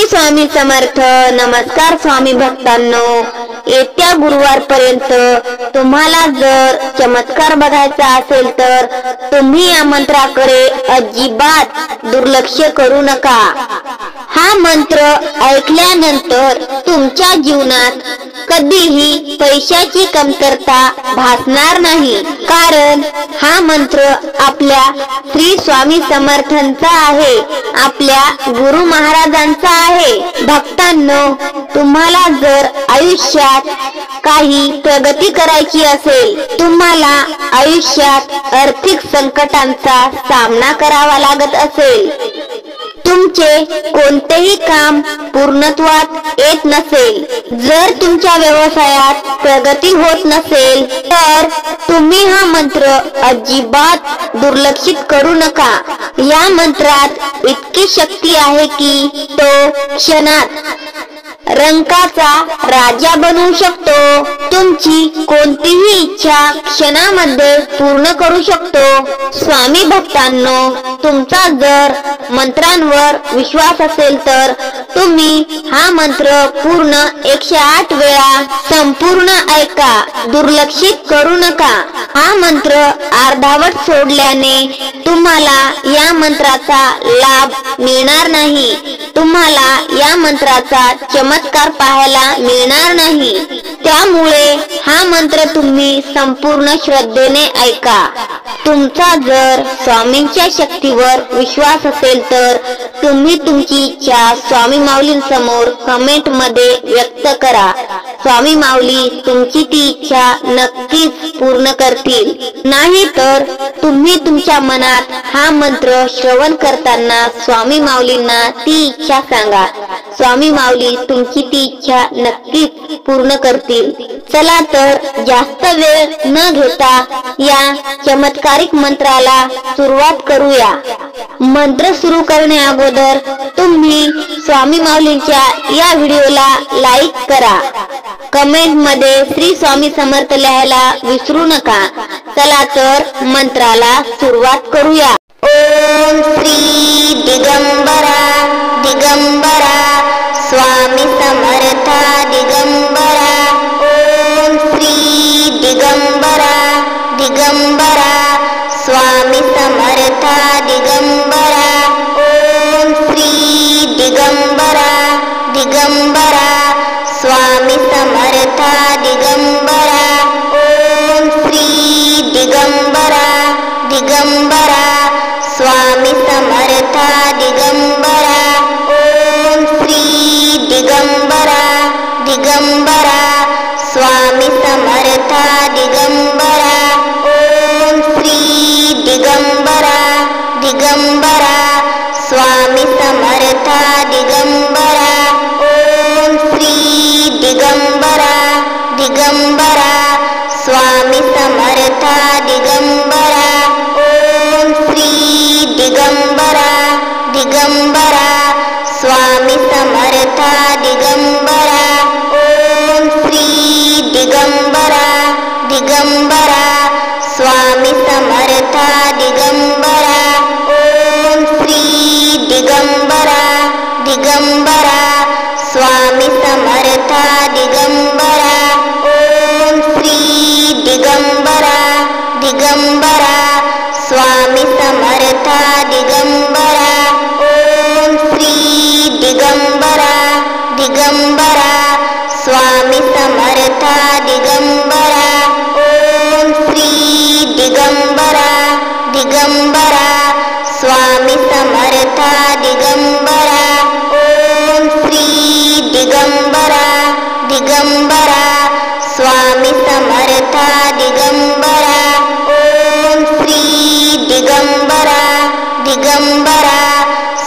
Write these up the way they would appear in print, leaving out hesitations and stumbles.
स्वामी समर्थ. नमस्कार स्वामी भक्तांनो. येत्या गुरुवारपर्यंत तुम्हाला जर चमत्कार बघायचा असेल तर तुम्ही या मंत्राकडे अजिबात दुर्लक्ष करू नका. हा मंत्र ऐकल्यानंतर तुमच्या जीवनात कधीही पैशाची कमतरता भासणार नाही, कारण हा मंत्र आपल्या श्री स्वामी समर्थांचा आहे, आपल्या गुरु महाराजांचा आहे. भक्तांनो, तुम्हाला जर आयुष्यात काही प्रगती करायची असेल, तुम्हाला आयुष्यात आर्थिक संकटांचा सामना करावा लागत असेल, तुमचे कोणतेही काम पूर्णत्वात येत नसेल, जर तुमच्या व्यवसायात प्रगती होत नसेल तर तुम्ही हा मंत्र अजिबात दुर्लक्षित करू नका. या मंत्रात इतकी शक्ती आहे की तो क्षणात रंकाचा राजा बनवू शकतो. तुमची कोणतीही इच्छा क्षणामध्ये पूर्ण करू शकतो. स्वामी भक्तांनो, तुमचा जर मंत्रांवर विश्वास असेल तर तुम्ही हा मंत्र पूर्ण 108 वेळा संपूर्ण ऐका, दुर्लक्षित करू नका. हा मंत्र अर्धावट सोडल्याने तुम्हाला या मंत्राचा लाभ मिळणार नाही, तुम्हाला या मंत्राचा चमत्कार पाहायला मिळणार नाही. त्यामुळे हा मंत्र तुम्ही संपूर्ण श्रद्धेने ऐका. तुमचा जर स्वामींच्या शक्तीवर विश्वास असेल तर तुम्ही तुमची इच्छा स्वामी माऊलींसमोर कमेंट मध्ये व्यक्त करा. स्वामी माऊली तुमची ती इच्छा नक्कीच पूर्ण करतील. नाही तर तुम्ही तुमच्या मनात हा मंत्र श्रवण करताना स्वामी माऊलींना ती इच्छा सांगा. स्वामी माऊली तुमची ती इच्छा नक्कीच पूर्ण करतील. चला तर जास्त वेळ न घेता या चमत्कारिक मंत्राला सुरुवात करूया. मंत्र सुरू करण्या अगोदर तुम्ही स्वामी माऊलींच्या या व्हिडिओला लाईक करा. कमेंट मध्ये श्री स्वामी समर्थ लिहायला विसरू नका. चला तर मंत्राला सुरुवात करूया. ओम श्री दिगंबरा दिगंबरा स्वामी समर्था दिगंबरा. ओम श्री दिगंबरा दिगंबरा स्वामी समर्था दिगंबरा. ओम श्री दिगंबरा दिगंबरा स्वामी समर्था दिगंबरा. ओम श्री दिगंबरा दिगंबरा स्वामी समर्था दिगंबरा. ओम श्री दिगंबरा दिगंबरा स्वामी समर्था दिगंबरा. ओम श्री दिगंबरा दिगंबरा स्वामी समर्था दिगंबरा. ओम श्री दिगंबरा दिगंबरा स्वामी समर्था दिगंबरा. ओम श्री दिगंबरा दिगंबरा स्वामी समर्था दिगंबरा. ओम श्री दिगंबरा दिगंबरा स्वामी समर्था दिगंबरा. ओम श्री दिगंबरा दिगंबरा स्वामी समर्था दिगंबरा. ओम श्री दिगंबरा दिगंबरा स्वामी समर्था दिगंबरा. ओम श्री दिगंबरा दिगंबरा स्वामी समर्था दिगंबरा. ओम श्री दिगंबरा दिगंबरा स्वामी समर्था दिगंबरा. ओम श्री दिगंबरा दिगंबरा स्वामी समर्था दिगंबरा. ओम श्री दिगंबरा दिगंबरा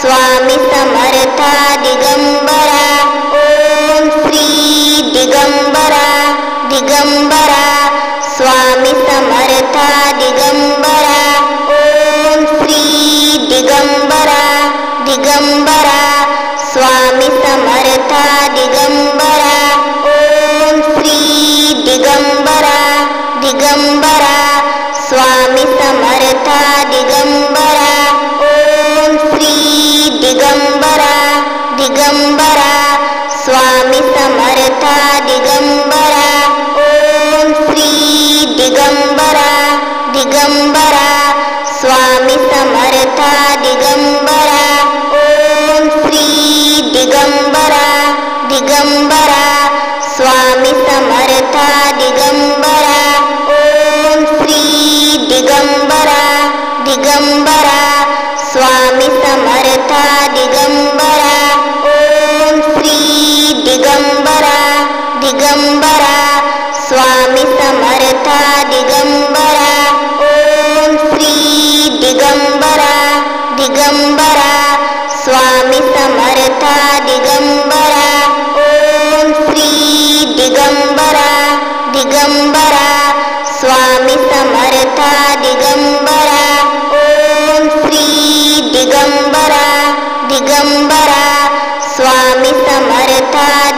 स्वामी समर्था दिगंबरा. ओम श्री दिगंबरा दिगंबरा स्वामी समर्था दिगंबरा. ओम श्री दिगंबरा दिगंबरा स्वामी समर्था दिगंबरा. ओम श्री दिगंबरा दिगंबरा स्वामी समर्था दिगंबरा. ओम श्री दिगंबरा दिगंबरा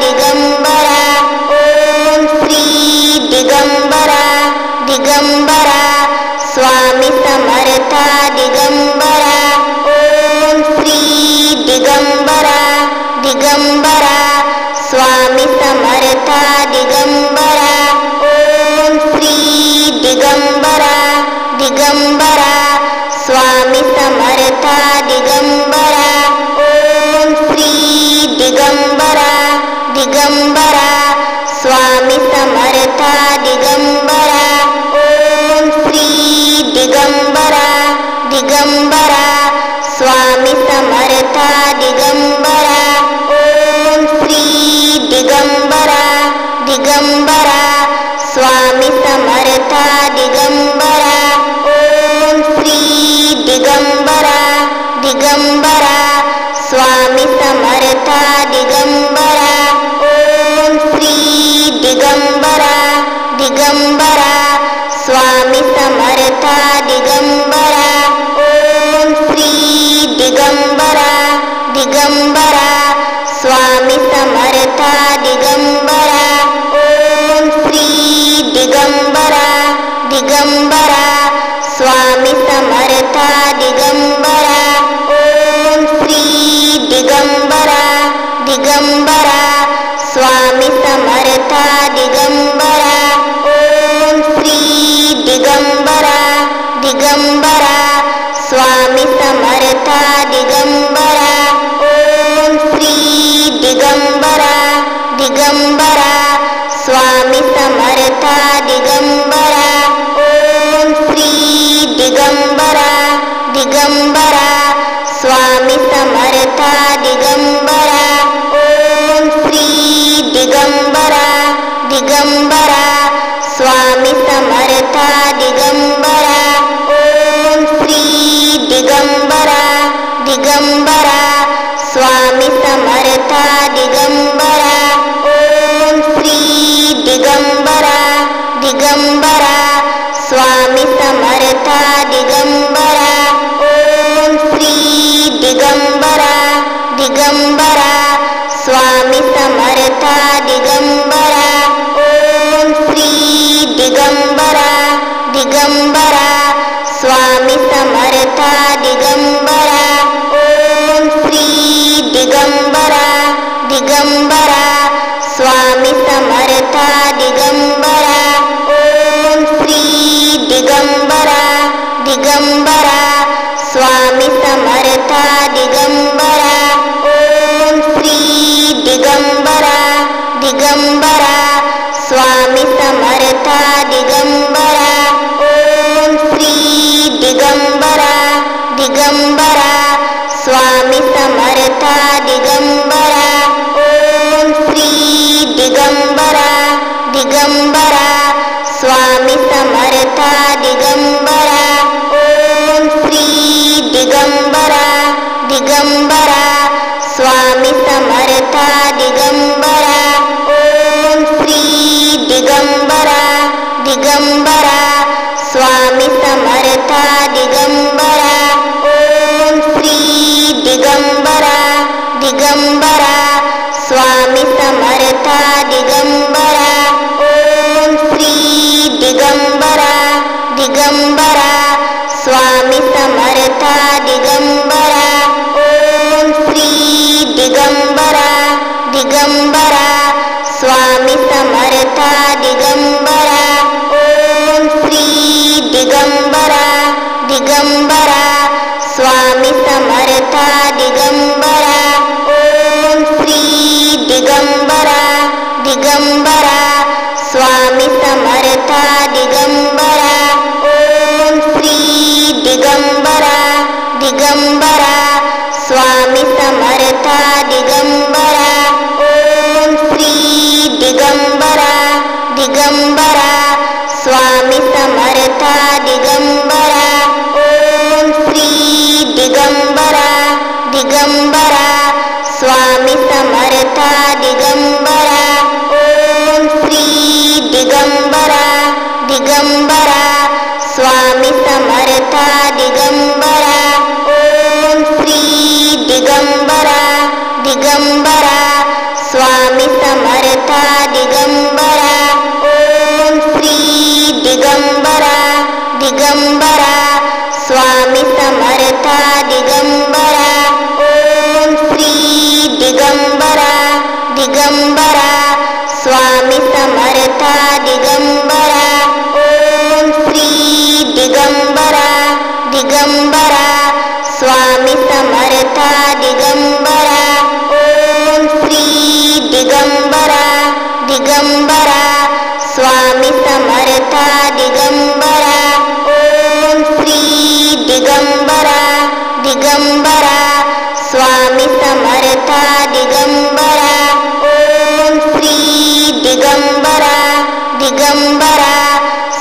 दिगंबरा ओम श्री दिगंबरा दिगंबरा स्वामी समर्था दिगंबरा ओम श्री दिगंबरा दिगंबरा स्वामी समर्था दिगंबरा ओम श्री दिगंबरा दिगंबरा स्वामी समर्था दिगंबरा ओम श्री दिगंबरा दिगंबरा स्वामी समर्था दिगंबरा ओम श्री दिगंबरा दिगंबरा स्वामी समर्था दिगंबरा ओम श्री दिगंबरा दिगंबरा स्वामी समर्था दिगंबरा ओम श्री दिगंबरा दिगंबरा स्वामी समर्था दिगंबरा ओम श्री दिगंबरा दिगंबरा स्वामी समर्था दिगंबरा ओम श्री दिगंबरा दिगंबरा स्वामी समर्था दिगंबरा ओम श्री दिगंबरा दिगंबरा स्वामी समर्था दिगंबरा ओम श्री दिगंबरा दिगंबरा स्वामी समर्था दिगंबरा ओम श्री दिगंबरा दिगंबरा स्वामी समर्था दिगंबरा ओम श्री दिगंबरा दिगंबरा स्वामी समर्था दिगंबरा ओम श्री दिगंबरा दिगंबरा स्वामी समर्था दिगंबरा ओम श्री दिगंबरा दिगंबरा स्वामी समर्था दिगंबरा ओम श्री दिगंबरा दिगंबरा स्वामी समर्था दिगंबरा ओम श्री दिगंबरा दिगंबरा स्वामी समर्था दिगंबरा ओम श्री दिगंबरा दिगंबरा स्वामी समर्था दिगंबरा ओम श्री दिगंबरा दिगंबरा स्वामी समर्था दिगंबरा ओम श्री दिगंबरा दिगंबरा स्वामी समर्था दिगंबरा ओम श्री दिगंबरा दिगंबरा स्वामी समर्था दिगंबरा ओम श्री दिगंबरा दिगंबरा स्वामी समर्था दिगंबरा ओम श्री दिगंबरा दिगंबरा स्वामी समर्था दिगंबरा ओम श्री दिगंबरा दिगंबरा स्वामी समर्था दिगंबरा ओम श्री दिगंबरा दिगंबरा स्वामी समर्था दिगंबरा ओम श्री दिगंबरा दिगंबरा स्वामी समर्था दिगंबरा ओम श्री दिगंबरा दिगंबरा स्वामी समर्था दिगंबरा ओम श्री दिगंबरा दिगंबरा स्वामी समर्था दिगंबरा ओम श्री दिगंबरा दिगंबरा स्वामी समर्था दिगंबरा ओम श्री दिगंबरा दिगंबरा स्वामी समर्था दिगंबरा ओम श्री दिगंबरा दिगंबरा स्वामी समर्था दिगंबरा ओम श्री दिगंबरा दिगंबरा स्वामी समर्था दिगंबरा ओम श्री दिगंबरा दिगंबरा स्वामी समर्था दिगंबरा ओम श्री दिगंबरा दिगंबरा स्वामी समर्था दिगंबरा ओम श्री दिगंबरा दिगंबरा स्वामी समर्था दिगंबरा ओम श्री दिगंबरा दिगंबरा स्वामी समर्था दिगंबरा। ओम श्री दिगंबरा दिगंबरा स्वामी समर्था दिगंबरा। ओम श्री दिगंबरा दिगंबरा स्वामी समर्था दिगंबरा। ओम श्री दिगंबरा दिगंबरा स्वामी समर्था दिगंबरा। ओम श्री दिगंबरा दिगंबरा स्वामी समर्था दिगंबरा। ओम श्री दिगंबरा दिगंबरा स्वामी समर्था दिगंबरा। ओम श्री दिगंबरा दिगंबरा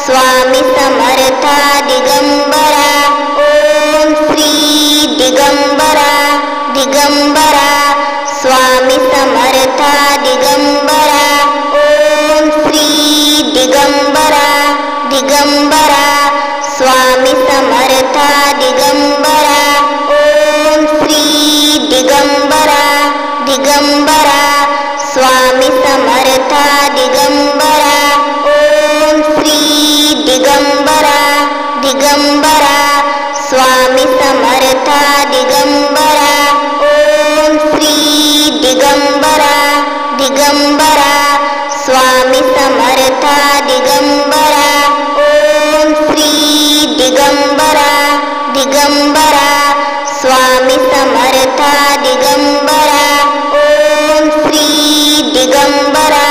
स्वामी समर्था दिगंबरा। ओम श्री दिगंबरा दिगंबरा स्वामी समर्था दिगंबरा। ओम श्री दिगंबरा दिगंबरा स्वामी समर्था दिगंबरा। ओम श्री दिगंबरा दिगंबरा स्वामी समर्था दिगंबरा। ओम श्री दिगंबरा दिगंबरा स्वामी समर्था दिगंबरा। ओम श्री दिगंबरा दिगंबरा स्वामी समर्था दिगंबरा। ओम श्री दिगंबरा दिगंबरा स्वामी समर्था दिगंबरा। ओम श्री दिगंबरा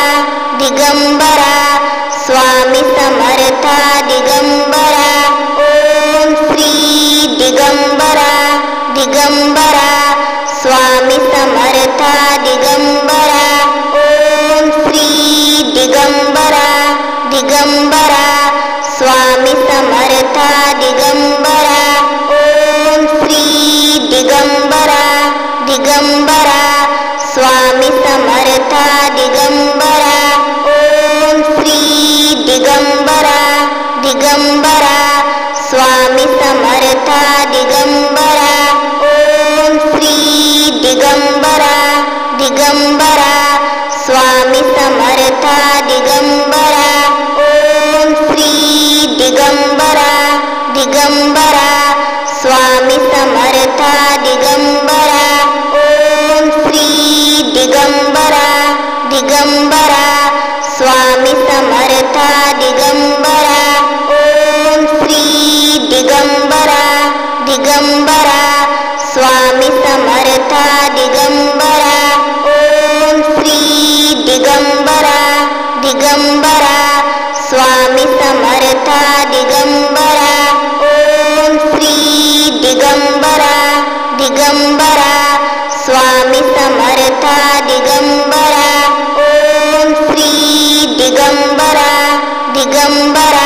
दिगंबरा स्वामी समर्था दिगंबरा। ओम श्री दिगंबरा दिगंबरा स्वामी समर्था दिगंबरा। ओम श्री दिगंबरा दिगंबरा स्वामी समर्था दिगंबरा। ओम श्री दिगंबरा दिगंबरा स्वामी समर्था दिगंबरा। ओम श्री दिगंबरा दिगंबरा स्वामी समर्था दिगंबरा। ओम श्री दिगंबरा दिगंबरा स्वामी समर्था दिगंबरा। ओम श्री दिगंबरा दिगंबरा स्वामी समर्था दिगंबरा। ओम श्री दिगंबरा दिगंबरा स्वामी समर्था दिगंबरा। ओम श्री दिगंबरा दिगंबरा स्वामी समर्था दिगंबरा। ओम श्री दिगंबरा दिगंबरा स्वामी समर्था दिगंबरा। ओम श्री दिगंबरा दिगंबरा स्वामी समर्था दिगंबरा। ओम श्री दिगंबरा दिगंबरा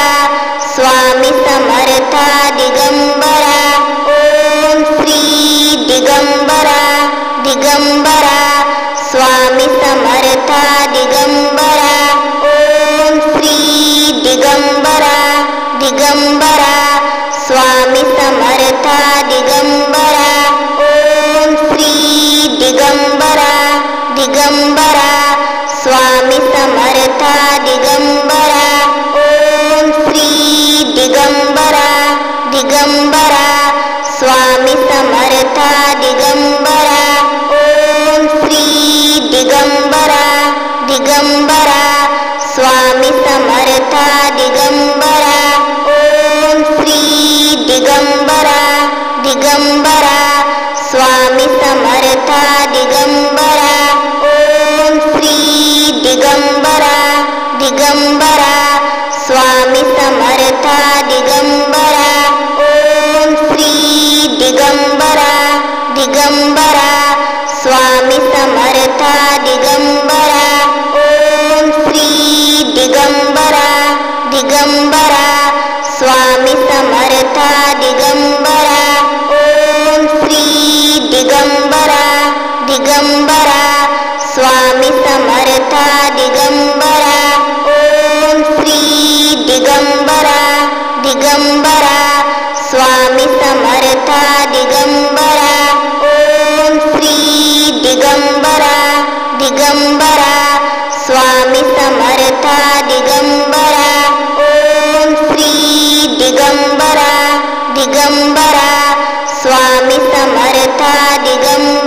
स्वामी समर्था दिगंबरा। ओम श्री दिगंबरा दिगंबरा स्वामी समर्था दिगंबरा। ओम श्री दिगंबरा दिगंबरा स्वामी समर्था दिगंबरा। ओम श्री दिगंबरा दिगंबरा स्वामी समर्था दिगंबरा। ओम श्री दिगंबरा दिगंबरा स्वामी समर्था दिगंबरा। ओम श्री दिगंबरा दिगंबरा स्वामी समर्था दिगंबरा। ओम श्री दिगंबरा दिगंबरा स्वामी समर्था दिगंबरा। ओम श्री दिगंबरा दिगंबरा स्वामी समर्था दिगंबरा। ओम श्री दिगंबरा दिगंबरा स्वामी समर्था दिगंबरा। ओम ದಿಗಂಬರ ಸ್ವಾಮಿ ಸಮರ್ಥ ದಿಗಂಬರ ಓಂ ಶ್ರೀ ದಿಗಂಬರ ದಿಗಂಬರ ಸ್ವಾಮಿ ಸಮರ್ಥ ದಿಗಂಬರ